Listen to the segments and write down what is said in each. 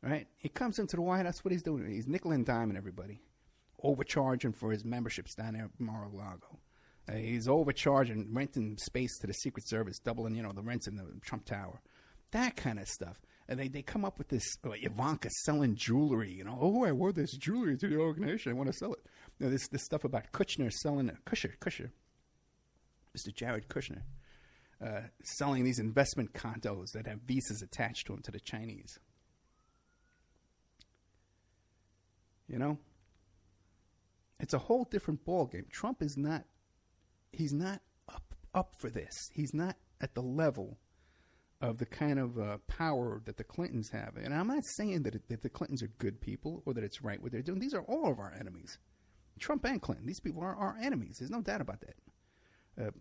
right? He comes into the White House. What he's doing? He's nickel and diming everybody, overcharging for his memberships down there at Mar-a-Lago. He's overcharging, renting space to the Secret Service, doubling, the rents in the Trump Tower. That kind of stuff. And they come up with this, Ivanka selling jewelry, Oh, I wore this jewelry to the organization. I want to sell it. This stuff about Kushner selling it. Kushner. Mr. Jared Kushner. Selling these investment condos that have visas attached to them to the Chinese. It's a whole different ballgame. Trump is not, he's not up for this. He's not at the level of the kind of power that the Clintons have. And I'm not saying that the Clintons are good people or that it's right what they're doing. These are all of our enemies. Trump and Clinton, these people are our enemies. There's no doubt about that.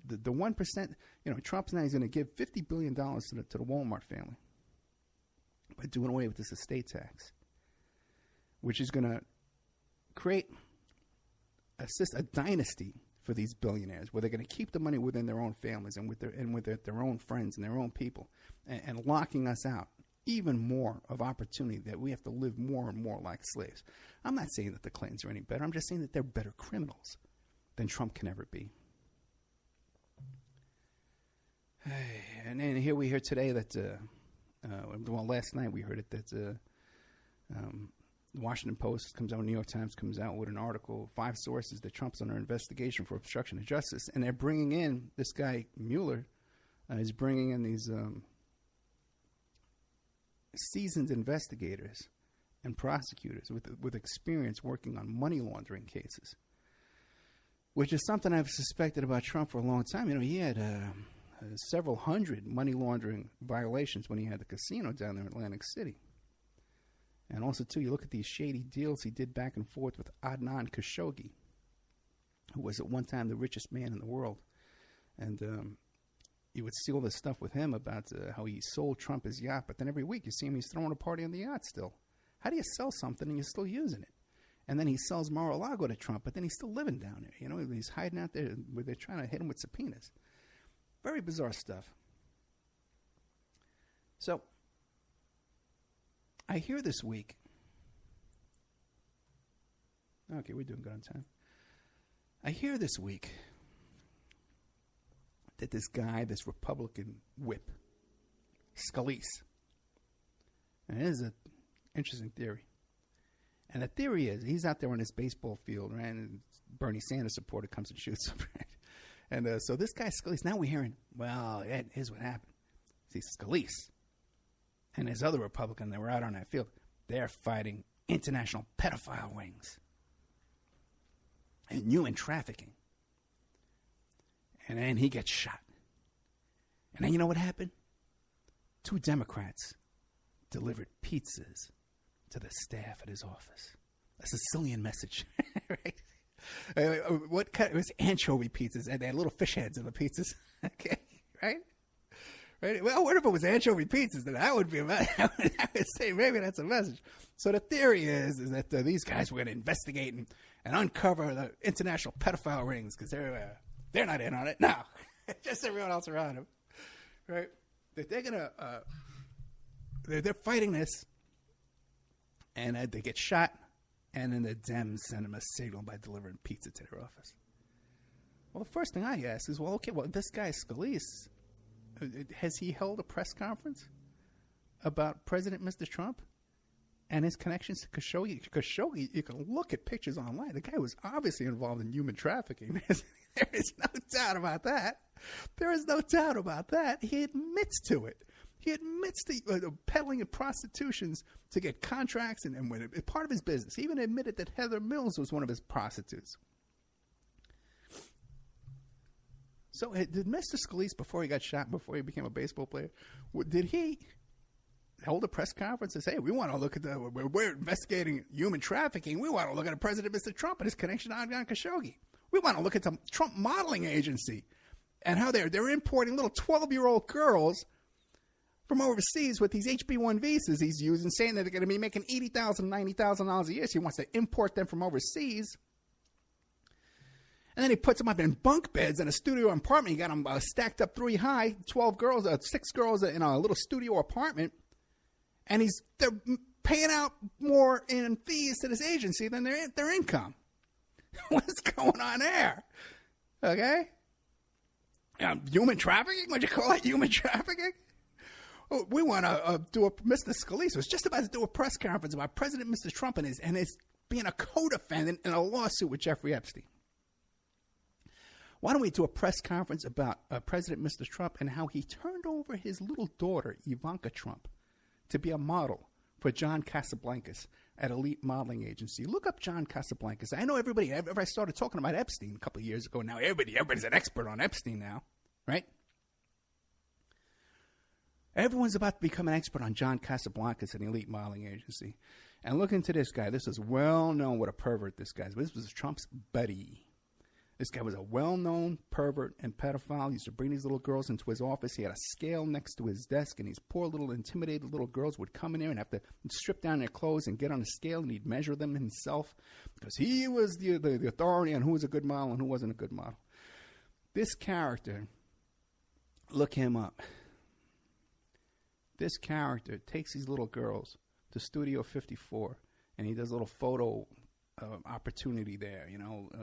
The 1%, Trump's now he's going to give $50 billion to the Walmart family by doing away with this estate tax, which is going to create a dynasty for these billionaires, where they're going to keep the money within their own families and with their own friends and their own people, and locking us out even more of opportunity that we have to live more and more like slaves. I'm not saying that the Clintons are any better. I'm just saying that they're better criminals than Trump can ever be. And then here we hear today that, last night we heard it that the Washington Post comes out, New York Times comes out with an article, 5 sources that Trump's under investigation for obstruction of justice. And they're bringing in this guy, Mueller, is bringing in these seasoned investigators and prosecutors with experience working on money laundering cases, which is something I've suspected about Trump for a long time. He had several hundred money laundering violations when he had the casino down there in Atlantic City. And also, too, you look at these shady deals he did back and forth with Adnan Khashoggi, who was at one time the richest man in the world. And you would see all this stuff with him about how he sold Trump his yacht, but then every week you see him, he's throwing a party on the yacht still. How do you sell something and you're still using it? And then he sells Mar-a-Lago to Trump, but then he's still living down there. He's hiding out there where they're trying to hit him with subpoenas. Very bizarre stuff. So, I hear this week. Okay, we're doing good on time. I hear this week that this guy, this Republican whip, Scalise, and it is an interesting theory. And the theory is he's out there on this baseball field, right? And Bernie Sanders supporter comes and shoots him, right? And so this guy Scalise, now we're hearing, well, here's what happened. See, Scalise and his other Republican that were out on that field, they're fighting international pedophile rings and human trafficking. And then he gets shot. And then you know what happened? 2 Democrats delivered pizzas to the staff at his office. A Sicilian message, right? What kind? It was anchovy pizzas, and they had little fish heads in the pizzas. Okay, right? Well, what if it was anchovy pizzas? Then that would be a message. I would say maybe that's a message. So the theory is that these guys were going to investigate and uncover the international pedophile rings because they're not in on it. No, just everyone else around them, right? That they're gonna they're fighting this, and they get shot, and then the Dems send them a signal by delivering pizza to their office. Well, the first thing I ask is, this guy Scalise, has he held a press conference about President Mr. Trump and his connections to Khashoggi? Khashoggi, you can look at pictures online. The guy was obviously involved in human trafficking. There is no doubt about that. There is no doubt about that. He admits to it. He admits to peddling of prostitutions to get contracts and when it's part of his business. He even admitted that Heather Mills was one of his prostitutes. So did Mr. Scalise, before he got shot, before he became a baseball player, did he hold a press conference and say, we want to look at we're investigating human trafficking. We want to look at President Mr. Trump and his connection to Adnan Khashoggi. We want to look at the Trump modeling agency and how they're importing little 12-year-old girls from overseas with these HB1 visas he's using, saying that they're going to be making $80,000, $90,000 a year. So he wants to import them from overseas. And then he puts them up in bunk beds in a studio apartment. He got them stacked up 3 high, 6 girls in a little studio apartment. And they're paying out more in fees to this agency than their income. What's going on there? Okay? Human trafficking? Would you call it human trafficking? Oh, we want to Mr. Scalise was just about to do a press conference about President Mr. Trump and his being a co-defendant in a lawsuit with Jeffrey Epstein. Why don't we do a press conference about President Mr. Trump and how he turned over his little daughter, Ivanka Trump, to be a model for John Casablancas at Elite Modeling Agency. Look up John Casablancas. I know everybody, ever I started talking about Epstein a couple of years ago, now everybody's an expert on Epstein now, right? Everyone's about to become an expert on John Casablancas at Elite Modeling Agency. And look into this guy. This is well known what a pervert this guy is. This was Trump's buddy. This guy was a well-known pervert and pedophile. He used to bring these little girls into his office. He had a scale next to his desk, and these poor little intimidated little girls would come in there and have to strip down their clothes and get on the scale, and he'd measure them himself because he was the authority on who was a good model and who wasn't a good model. This character, look him up. This character takes these little girls to Studio 54, and he does a little photo opportunity there,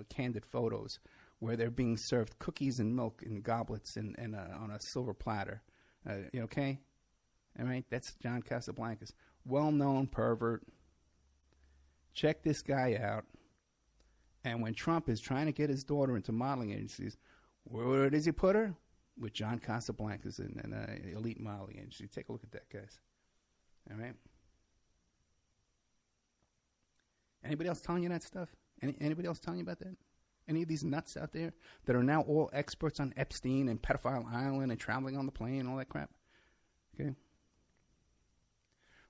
candid photos where they're being served cookies and milk in goblets and on a silver platter. Okay? All right? That's John Casablancas. Well-known pervert. Check this guy out. And when Trump is trying to get his daughter into modeling agencies, where does he put her? With John Casablancas in an Elite Modeling Agency. Take a look at that, guys. All right? Anybody else telling you that stuff? Anybody else telling you about that? Any of these nuts out there that are now all experts on Epstein and Pedophile Island and traveling on the plane and all that crap? Okay.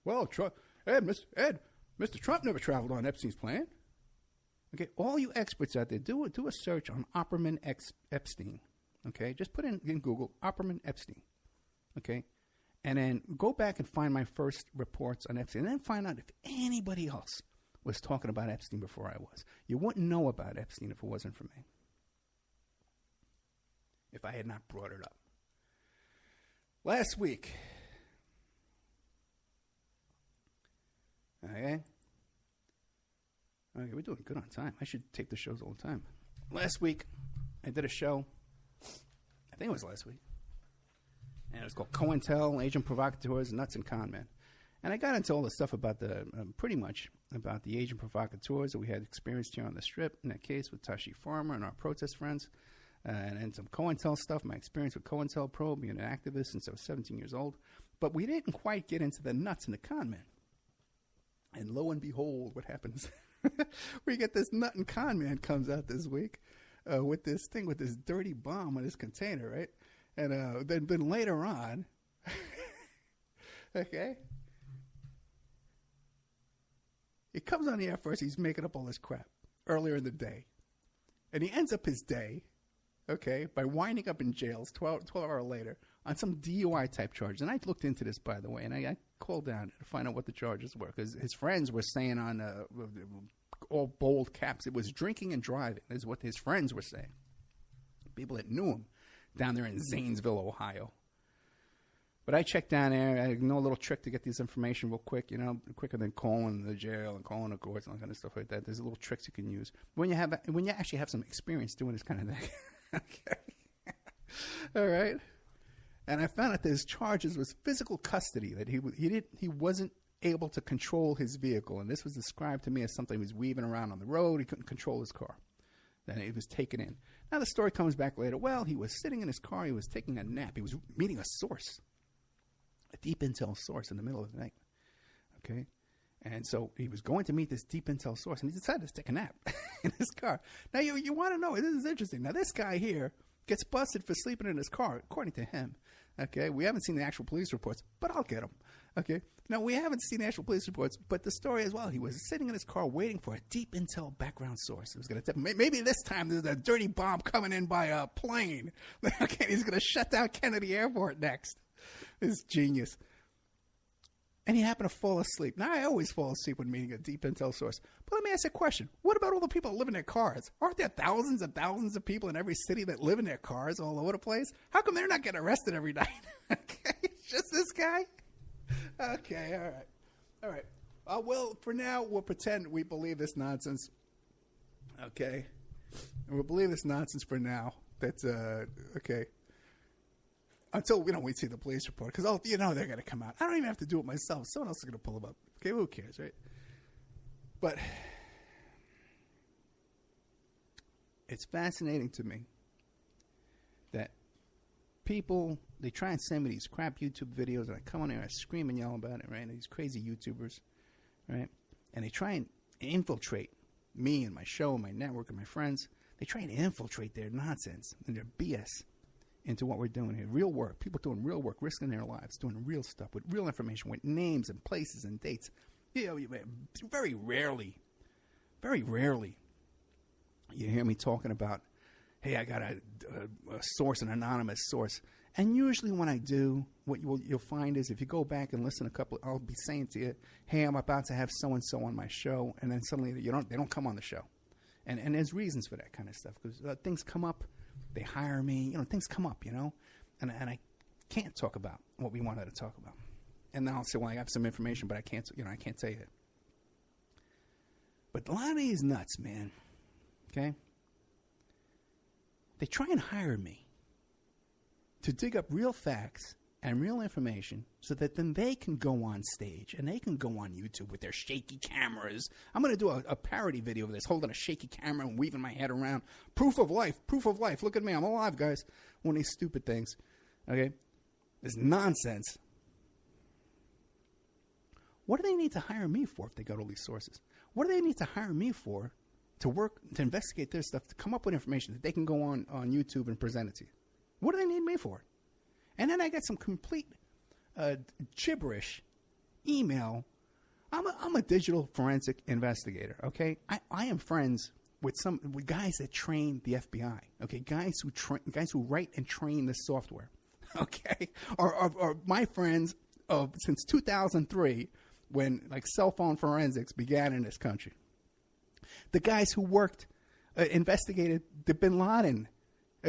Well, Mr. Trump never traveled on Epstein's plane. Okay, all you experts out there, do a search on Opperman Epstein. Okay, just put in Google Opperman Epstein. Okay, and then go back and find my first reports on Epstein, and then find out if anybody else was talking about Epstein before I was. You wouldn't know about Epstein if it wasn't for me. If I had not brought it up. Last week. Okay, we're doing good on time. I should take the shows all the time. Last week, I did a show. I think it was last week. And it was called COINTEL, Agent Provocateurs, Nuts and Con Men. And I got into all the stuff about pretty much about the agent provocateurs that we had experienced here on the Strip, in that case with Tashi Farmer and our protest friends, and some COINTEL stuff, my experience with COINTELPRO, being an activist since I was 17 years old. But we didn't quite get into the nuts and the con men. And lo and behold, what happens? We get this nut and con man comes out this week with this thing, with this dirty bomb in his container, right? And then later on, okay, he comes on the air first. He's making up all this crap earlier in the day. And he ends up his day, okay, by winding up in jails 12 hours later on some DUI type charge. And I looked into this, by the way, and I called down to find out what the charges were, because his friends were saying on all bold caps, it was drinking and driving, is what his friends were saying. People that knew him down there in Zanesville, Ohio. But I checked down there. I know a little trick to get this information real quick, quicker than calling the jail and calling the courts and all kind of stuff like that. There's little tricks you can use when you actually have some experience doing this kind of thing. Okay. All right. And I found out that his charges was physical custody, that he wasn't able to control his vehicle, and this was described to me as something he was weaving around on the road. He couldn't control his car. Then it was taken in. Now the story comes back later. Well, he was sitting in his car. He was taking a nap. He was meeting a source. A deep intel source in the middle of the night, okay? And so he was going to meet this deep intel source, and he decided to take a nap in his car. Now, you want to know, this is interesting. Now, this guy here gets busted for sleeping in his car, according to him, okay? We haven't seen the actual police reports, but I'll get them, okay? Now, we haven't seen the actual police reports, but the story as well, he was sitting in his car waiting for a deep intel background source. It was going to maybe this time there's a dirty bomb coming in by a plane. Okay, he's going to shut down Kennedy Airport next. This genius. And he happened to fall asleep. Now, I always fall asleep when meeting a deep intel source. But let me ask you a question. What about all the people that live in their cars? Aren't there thousands and thousands of people in every city that live in their cars all over the place? How come they're not getting arrested every night? Okay, just this guy? Okay, all right. Well, for now, we'll pretend we believe this nonsense. Okay? And we'll believe this nonsense for now. That's, okay. Until, we see the police report. Because, they're going to come out. I don't even have to do it myself. Someone else is going to pull them up. Okay, who cares, right? But it's fascinating to me that people, they try and send me these crap YouTube videos, and I come on there and I scream and yell about it, right? And these crazy YouTubers, right? And they try and infiltrate me and my show and my network and my friends. They try and infiltrate their nonsense and their BS into what we're doing here. Real work. People doing real work, risking their lives, doing real stuff with real information, with names and places and dates. Very rarely, you hear me talking about, hey, I got a source, an anonymous source. And usually when I do, what you'll find is if you go back and listen I'll be saying to you, hey, I'm about to have so-and-so on my show. And then suddenly they don't come on the show. And there's reasons for that kind of stuff. Because things come up, they hire me, things come up, and I can't talk about what we wanted to talk about. And then I'll say, well, I have some information, but I can't tell you it. But a lot of these nuts, man, okay, they try and hire me to dig up real facts and real information so that then they can go on stage and they can go on YouTube with their shaky cameras. I'm going to do a parody video of this, holding a shaky camera and weaving my head around. Proof of life. Look at me. I'm alive, guys. One of these stupid things. Okay? This nonsense. What do they need to hire me for if they got all these sources? What do they need to hire me for to work, to investigate their stuff, to come up with information that they can go on YouTube and present it to you? What do they need me for? And then I get some complete gibberish email. I'm a digital forensic investigator, okay? I am friends with guys that train the FBI, okay? Guys who write and train the software, okay? Or my friends since 2003 when cell phone forensics began in this country. The guys who investigated the Bin Laden,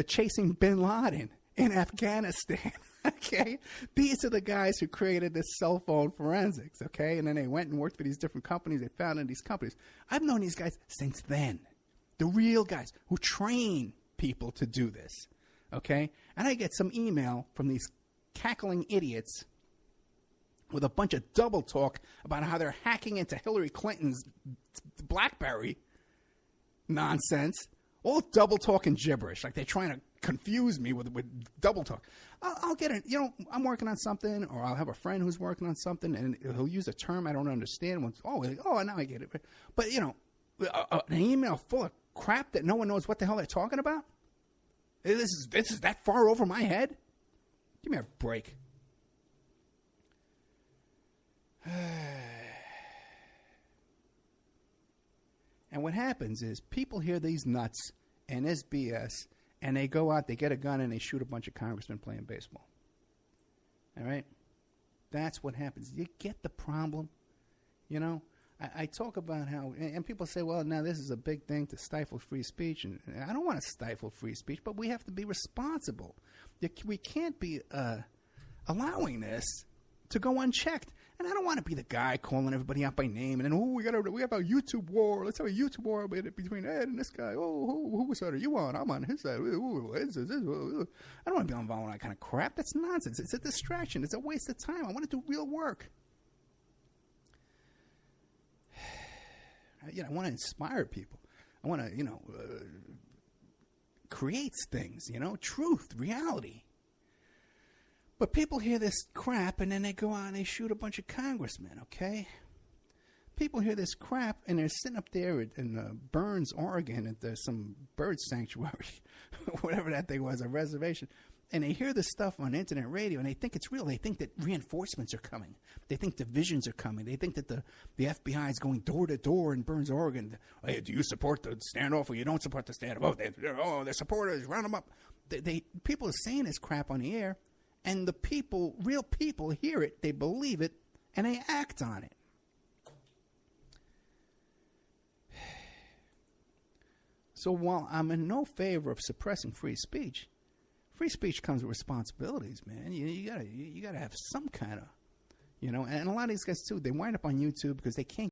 chasing Bin Laden in Afghanistan, okay? These are the guys who created this cell phone forensics, okay? And then they went and worked for these different companies. They founded these companies. I've known these guys since then. The real guys who train people to do this, okay? And I get some email from these cackling idiots with a bunch of double talk about how they're hacking into Hillary Clinton's BlackBerry nonsense. All double talk and gibberish, like they're trying to confuse me with double talk. I'll get it. I'm working on something, or I'll have a friend who's working on something, and he'll use a term I don't understand. Now I get it. But an email full of crap that no one knows what the hell they're talking about. This is that far over my head. Give me a break. And what happens is people hear these nuts and this BS, and they go out, they get a gun, and they shoot a bunch of congressmen playing baseball. All right? That's what happens. You get the problem? I talk about how, and people say, well, now this is a big thing to stifle free speech. And I don't want to stifle free speech, but we have to be responsible. We can't be allowing this to go unchecked. And I don't want to be the guy calling everybody out by name. And then, we have a YouTube war. Let's have a YouTube war between Ed and this guy. Whose side are you on? I'm on his side. I don't want to be involved in that kind of crap. That's nonsense. It's a distraction. It's a waste of time. I want to do real work. I want to inspire people. I want to, create things, truth, reality. But people hear this crap, and then they go out and they shoot a bunch of congressmen, okay? People hear this crap, and they're sitting up there in Burns, Oregon, at some bird sanctuary, whatever that thing was, a reservation. And they hear this stuff on internet radio, and they think it's real. They think that reinforcements are coming. They think divisions are coming. They think that the FBI is going door to door in Burns, Oregon. Hey, do you support the standoff or you don't support the standoff? They're supporters. Round them up. People are saying this crap on the air. And the people, real people, hear it, they believe it, and they act on it. So while I'm in no favor of suppressing free speech comes with responsibilities, man. You gotta have some kind of, You know, and a lot of these guys too, they wind up on YouTube because they can't